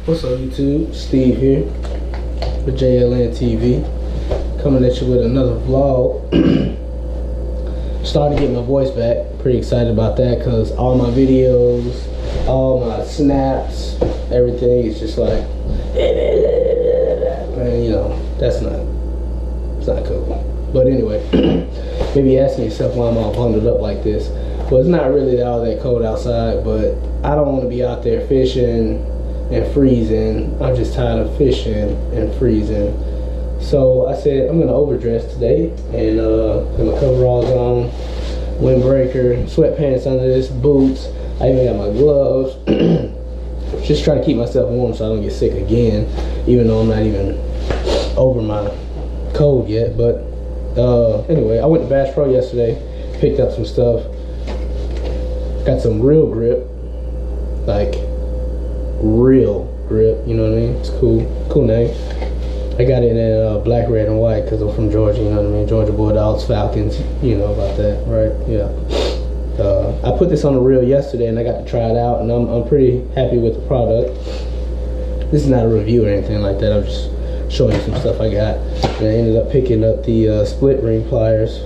What's up YouTube? Steve here with JLN TV, coming at you with another vlog. Starting to get my voice back. Pretty excited about that because all my videos, all my snaps, everything is just like, man, you know, it's not cool. But anyway, maybe asking yourself why I'm all bundled up like this. Well, it's not really all that cold outside, but I don't want to be out there fishing and freezing. I'm just tired of fishing and freezing. So I said I'm gonna overdress today and put my coveralls on, windbreaker, sweatpants under this, boots. I even got my gloves. Just try to keep myself warm so I don't get sick again, even though I'm not even over my cold yet. But anyway, I went to Bass Pro yesterday, picked up some stuff, got some real grip, like real grip, you know what I mean? It's cool name. I got it in black, red, and white because I'm from Georgia, you know what I mean? Georgia Bulldogs, Falcons, you know about that, right? Yeah. I put this on the reel yesterday and I got to try it out, and I'm pretty happy with the product. This is not a review or anything like that. I'm just showing you some stuff I got. And I ended up picking up the split ring pliers,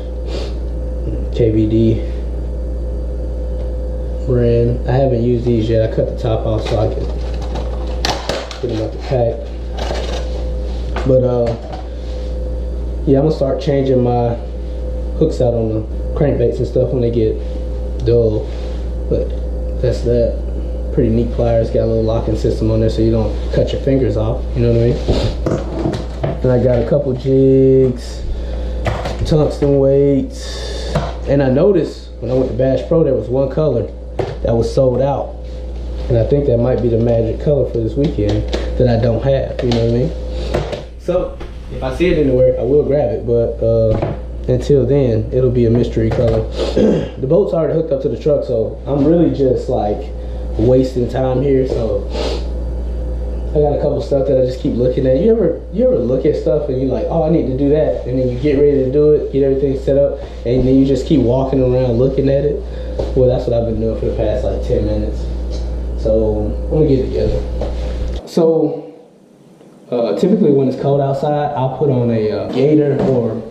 KVD brand. I haven't used these yet. I cut the top off so I can put them out the pack. But yeah, I'm gonna start changing my hooks out on the crankbaits and stuff when they get dull. But that's that. Pretty neat pliers. Got a little locking system on there so you don't cut your fingers off, you know what I mean? And I got a couple jigs, tungsten weights, and I noticed when I went to Bass Pro there was one color that was sold out, and I think that might be the magic color for this weekend that I don't have, you know what I mean? So if I see it anywhere, I will grab it, but until then, it'll be a mystery color. The boat's already hooked up to the truck, so I'm really just like wasting time here. So I got a couple stuff that I just keep looking at. You ever look at stuff and you're like, oh, I need to do that, and then you get ready to do it, get everything set up, and then you just keep walking around looking at it? Well, that's what I've been doing for the past like 10 minutes. So I'm gonna get it together. So typically when it's cold outside, I'll put on a gaiter or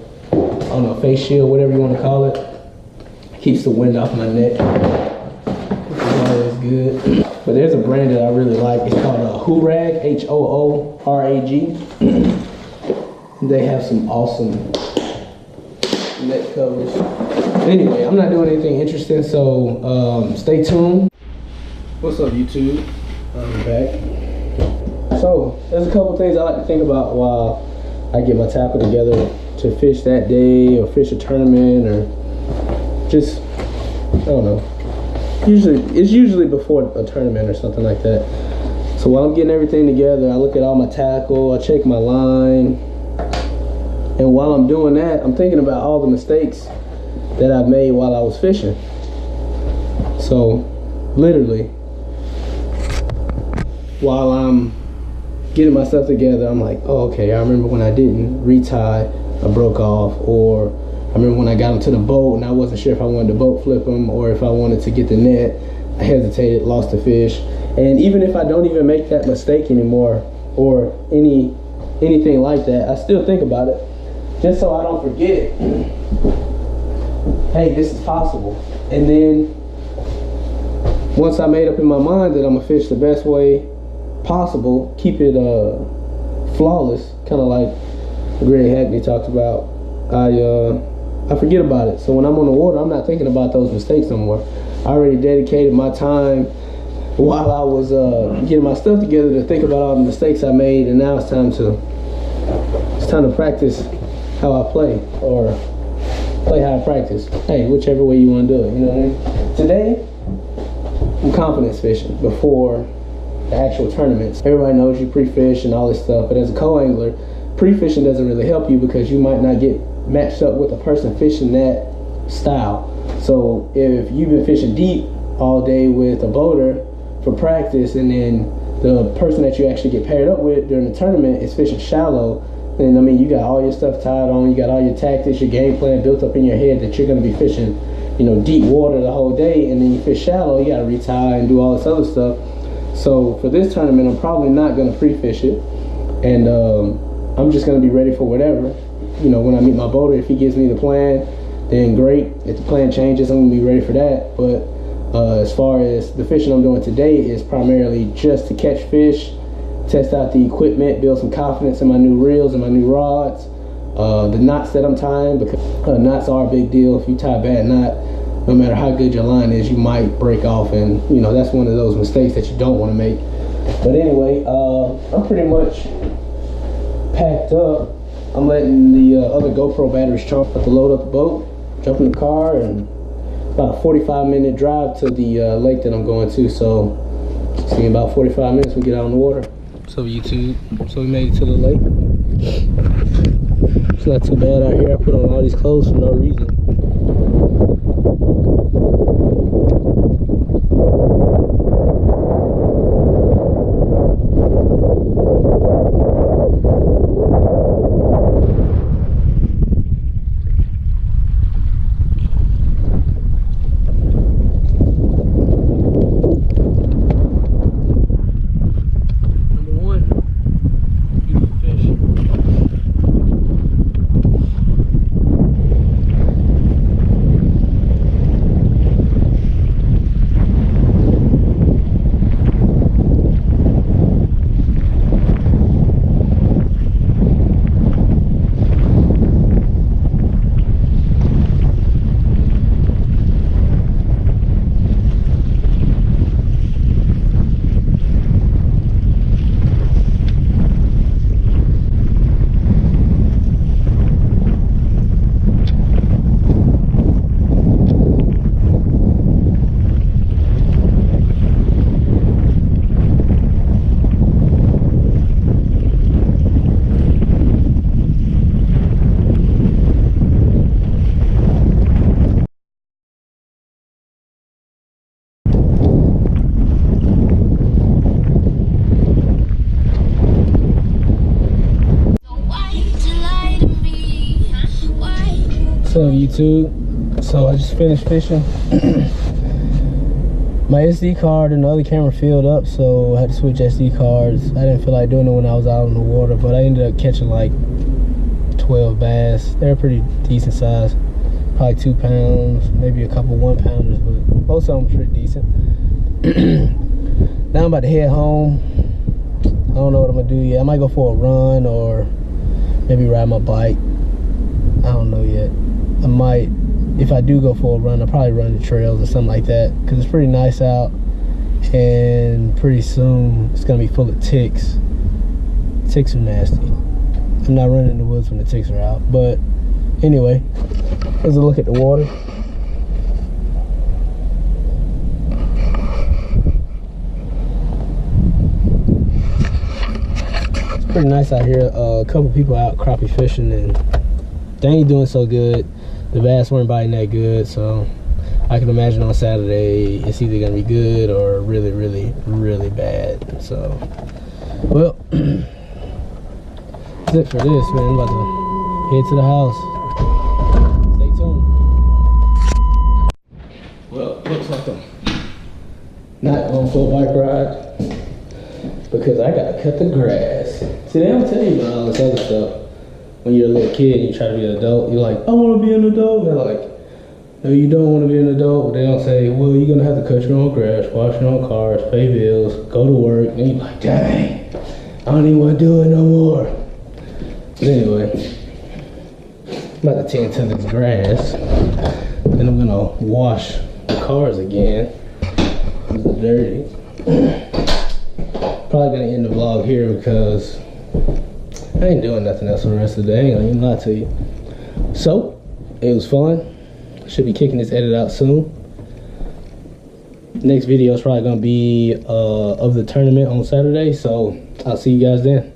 on a face shield, whatever you want to call it. Keeps the wind off my neck. It's always good. But there's a brand that I really like. It's called Hoorag, Hoorag. They have some awesome neck covers. Anyway, I'm not doing anything interesting, so stay tuned. What's up, YouTube? I'm back. So there's a couple things I like to think about while I get my tackle together to fish that day or fish a tournament, or just, I don't know. It's usually before a tournament or something like that. So while I'm getting everything together, I look at all my tackle, I check my line, and while I'm doing that, I'm thinking about all the mistakes that I've made while I was fishing. So literally, while I'm getting myself together, I'm like, oh, okay, I remember when I didn't retie, I broke off, or I remember when I got into the boat and I wasn't sure if I wanted to boat flip them or if I wanted to get the net. I hesitated, lost the fish. And even if I don't even make that mistake anymore or anything like that, I still think about it just so I don't forget, hey, this is possible. And then once I made up in my mind that I'm gonna fish the best way possible, keep it flawless, kind of like Greg Hackney talked about, I forget about it. So when I'm on the water, I'm not thinking about those mistakes no more. I already dedicated my time while I was getting my stuff together to think about all the mistakes I made, and now it's time to practice how I play, or play how I practice. Hey, whichever way you want to do it, you know what I mean? Today, I'm confidence fishing before the actual tournaments. Everybody knows you pre-fish and all this stuff, but as a co-angler, pre-fishing doesn't really help you because you might not get matched up with a person fishing that style. So if you've been fishing deep all day with a boater for practice, and then the person that you actually get paired up with during the tournament is fishing shallow, then I mean, you got all your stuff tied on, you got all your tactics, your game plan built up in your head that you're going to be fishing, you know, deep water the whole day, and then you fish shallow, you got to retie and do all this other stuff. So for this tournament, I'm probably not gonna pre-fish it, and I'm just gonna be ready for whatever. You know, when I meet my boater, if he gives me the plan, then great. If the plan changes, I'm gonna be ready for that. But as far as the fishing I'm doing today is primarily just to catch fish, test out the equipment, build some confidence in my new reels and my new rods. The knots that I'm tying, because knots are a big deal. If you tie a bad knot, no matter how good your line is, you might break off, and you know that's one of those mistakes that you don't want to make. But anyway, I'm pretty much packed up. I'm letting the other GoPro batteries charge. Have to load up the boat, jump in the car, and about a 45-minute drive to the lake that I'm going to. So see, in about 45 minutes we get out on the water. So YouTube, so we made it to the lake. It's not too bad out here. I put on all these clothes for no reason. What's up, YouTube? So I just finished fishing. My SD card and the other camera filled up, so I had to switch SD cards. I didn't feel like doing it when I was out in the water, but I ended up catching like 12 bass. They're pretty decent size, probably 2 pounds, maybe a couple 1-pounders, but most of them pretty decent. Now I'm about to head home. I don't know what I'm gonna do yet. I might go for a run or maybe ride my bike. I don't know yet. I might, if I do go for a run, I'll probably run the trails or something like that, because it's pretty nice out, and pretty soon it's gonna be full of ticks. Ticks are nasty. I'm not running in the woods when the ticks are out. But anyway, here's a look at the water. It's pretty nice out here. A couple people out crappie fishing, and they ain't doing so good. The bass weren't biting that good, so I can imagine on Saturday it's either gonna be good or really, really, really bad. So, well, that's it for this, man. I'm about to head to the house. Stay tuned. Well, looks like I'm not going for a bike ride because I gotta cut the grass. See, they don't tell you about all this other stuff. When you're a little kid, you try to be an adult, you're like, I want to be an adult. They're like, no, you don't want to be an adult. But they don't say, well, you're going to have to cut your own grass, wash your own cars, pay bills, go to work. And you're like, dang, I don't even want to do it no more. But anyway, I'm about to tend to this grass. Then I'm going to wash the cars again. It's dirty. Probably going to end the vlog here because I ain't doing nothing else for the rest of the day. I ain't gonna even lie to you. So, it was fun. Should be kicking this edit out soon. Next video is probably gonna be of the tournament on Saturday. So, I'll see you guys then.